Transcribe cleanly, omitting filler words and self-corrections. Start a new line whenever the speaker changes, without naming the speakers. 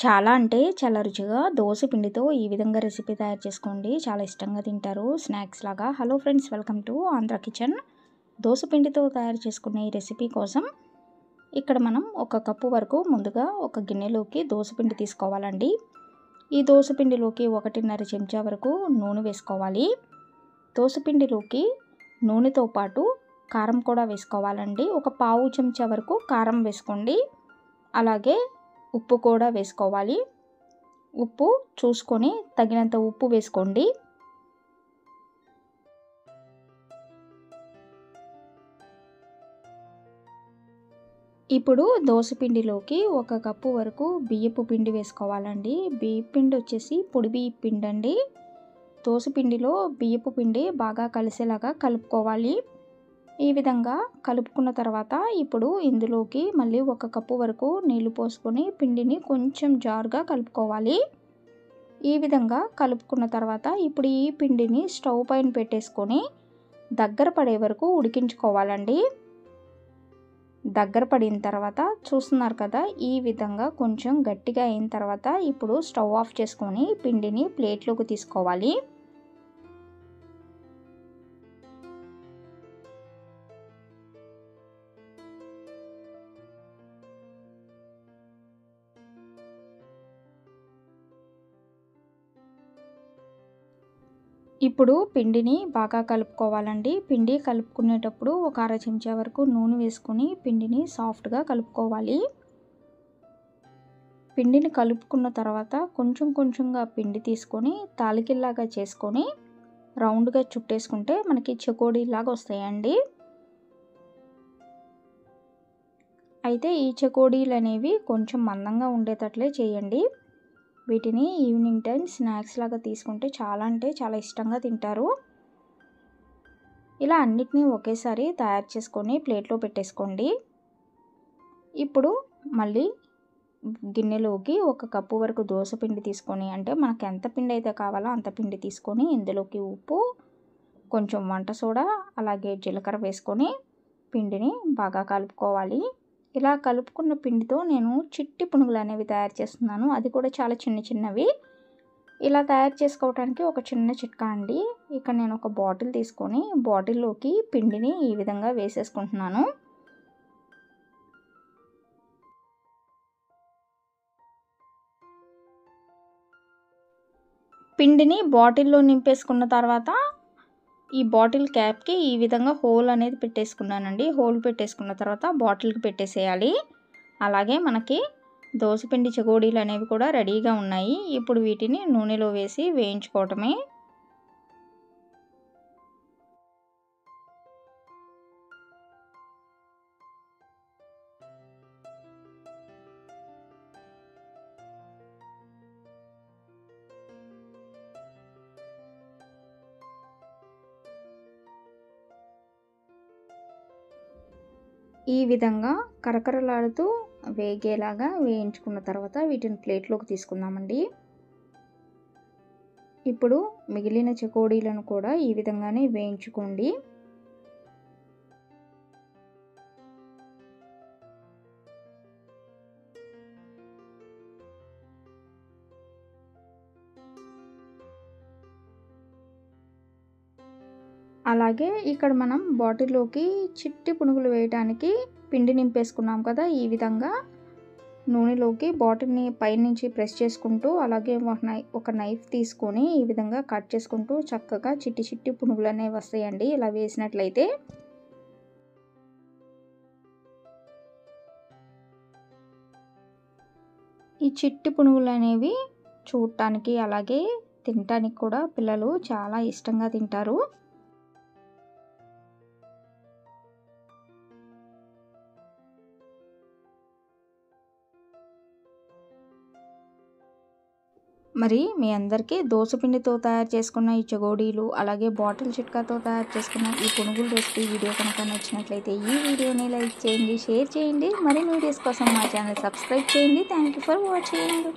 చాలా అంటే చాలా రుచిగా దోస పిండితో ఈ విధంగా రెసిపీ తయారు చేసుకోండి. చాలా ఇష్టంగా తింటారు స్నాక్స్ లాగా. Hello friends, welcome to Andhra kitchen. Dosa పిండితో తయారు చేసుకునే ఈ రెసిపీ కోసం ఇక్కడ మనం ఒక కప్పు వరకు ముందుగా ఒక గిన్నెలోకి దోస పిండి తీసుకోవాలండి. ఈ దోస పిండిలోకి 1.5 చెంచా వరకు నూనె వేసుకోవాలి. దోస పిండిలోకి నూనెతో పాటు కారం కూడా వేసుకోవాలండి. ఒక పావు చెంచా వరకు కారం వేసుకోండి. అలాగే ఉప్పు కూడా వేసుకోవాలి. ఉప్పు చూసుకొని తగినంత ఉప్పు వేసుకోండి. ఇప్పుడు దోసపిండిలోకి ఒక కప్పు వరకు బియ్యపు పిండి వేసుకోవాలండి. బియ్యపు పిండి వచ్చేసి పొడి బియ్యపు పిండి అండి. దోసపిండిలో బియ్యపు పిండి బాగా కలిసేలాగా కలుపుకోవాలి. ఈ విధంగా కలుపుకున్న తర్వాత ఇప్పుడు ఇందులోకి మళ్ళీ ఒక కప్పు వరకు నీళ్లు పోసుకొని పిండిని కొంచెం జారుగా కలుపుకోవాలి. ఈ విధంగా కలుపుకున్న తర్వాత ఇప్పుడు ఈ పిండిని స్టవ్ పైన పెట్టేసుకొని దగ్గర పడే వరకు ఉడికించుకోవాలండి. దగ్గర పడిన తర్వాత చూస్తున్నారు కదా, ఈ విధంగా కొంచెం గట్టిగా అయిన తర్వాత ఇప్పుడు స్టవ్ ఆఫ్ చేసుకొని పిండిని ప్లేట్లోకి తీసుకోవాలి. ఇప్పుడు పిండిని బాగా కలుపుకోవాలండి. పిండి కలుపుకునేటప్పుడు ఒక 1/2 చెంచా వరకు నూనె వేసుకొని పిండిని సాఫ్ట్గా కలుపుకోవాలి. పిండిని కలుపుకున్న తర్వాత కొంచెం కొంచెంగా పిండి తీసుకొని తాలికిల్లాగా చేసుకొని రౌండ్గా చుట్టేసుకుంటే మనకి చెకోడీలాగా వస్తాయండి. అయితే ఈ చెకోడీలు అనేవి కొంచెం మందంగా ఉండేటట్లే చేయండి. వీటిని ఈవినింగ్ టైం స్నాక్స్ లాగా తీసుకుంటే చాలా అంటే చాలా ఇష్టంగా తింటారు. ఇలా అన్నిటినీ ఒకేసారి తయారు చేసుకొని ప్లేట్లో పెట్టేసుకోండి. ఇప్పుడు మళ్ళీ గిన్నెలోకి ఒక కప్పు వరకు దోస పిండి తీసుకొని, అంటే మనకు ఎంత పిండి అయితే కావాలో అంత పిండి తీసుకొని ఇందులోకి ఉప్పు, కొంచెం వంట సోడా, అలాగే జీలకర్ర వేసుకొని పిండిని బాగా కలుపుకోవాలి. ఇలా కలుపుకున్న పిండితో నేను చిట్టి పునుగులు అనేవి తయారు చేస్తున్నాను. అది కూడా చాలా చిన్న చిన్నవి. ఇలా తయారు చేసుకోవడానికి ఒక చిన్న చిట్కా అండి. ఇక్కడ నేను ఒక బాటిల్ తీసుకొని బాటిల్లోకి పిండిని ఈ విధంగా వేసేసుకుంటున్నాను. పిండిని బాటిల్లో నింపేసుకున్న తర్వాత ఈ బాటిల్ క్యాప్కి ఈ విధంగా హోల్ అనేది పెట్టేసుకున్నానండి. హోల్ పెట్టేసుకున్న తర్వాత బాటిల్కి పెట్టేసేయాలి. అలాగే మనకి దోసపిండి చెకోడీలు అనేవి కూడా రెడీగా ఉన్నాయి. ఇప్పుడు వీటిని నూనెలో వేసి వేయించుకోవటమే. ఈ విధంగా కరకరలాడుతూ వేగేలాగా వేయించుకున్న తర్వాత వీటిని ప్లేట్లోకి తీసుకుందామండి. ఇప్పుడు మిగిలిన చెకోడీలను కూడా ఈ విధంగానే వేయించుకోండి. అలాగే ఇక్కడ మనం బాటిల్లోకి చిట్టి పునుగులు వేయడానికి పిండి నింపేసుకున్నాం కదా, ఈ విధంగా నూనెలోకి బాటిల్ని పైనుంచి ప్రెస్ చేసుకుంటూ, అలాగే ఒక నైఫ్ తీసుకొని ఈ విధంగా కట్ చేసుకుంటూ చక్కగా చిట్టి చిట్టి పునుగులు అనేవి వస్తాయండి ఇలా వేసినట్లయితే. ఈ చిట్టి పునుగులు అనేవి చూడటానికి అలాగే తినటానికి కూడా పిల్లలు చాలా ఇష్టంగా తింటారు. మరి మీ అందరికీ దోసపిండితో తయారు చేసుకున్న ఈ చెకోడీలు, అలాగే బాటిల్ చిట్కాతో తయారు చేసుకున్న ఈ పునుగుల రెసిపీ వీడియో కనుక నచ్చినట్లయితే ఈ వీడియోని లైక్ చేయండి, షేర్ చేయండి. మరిన్ని వీడియోస్ కోసం మా ఛానల్ సబ్స్క్రైబ్ చేయండి. Thank you for watching.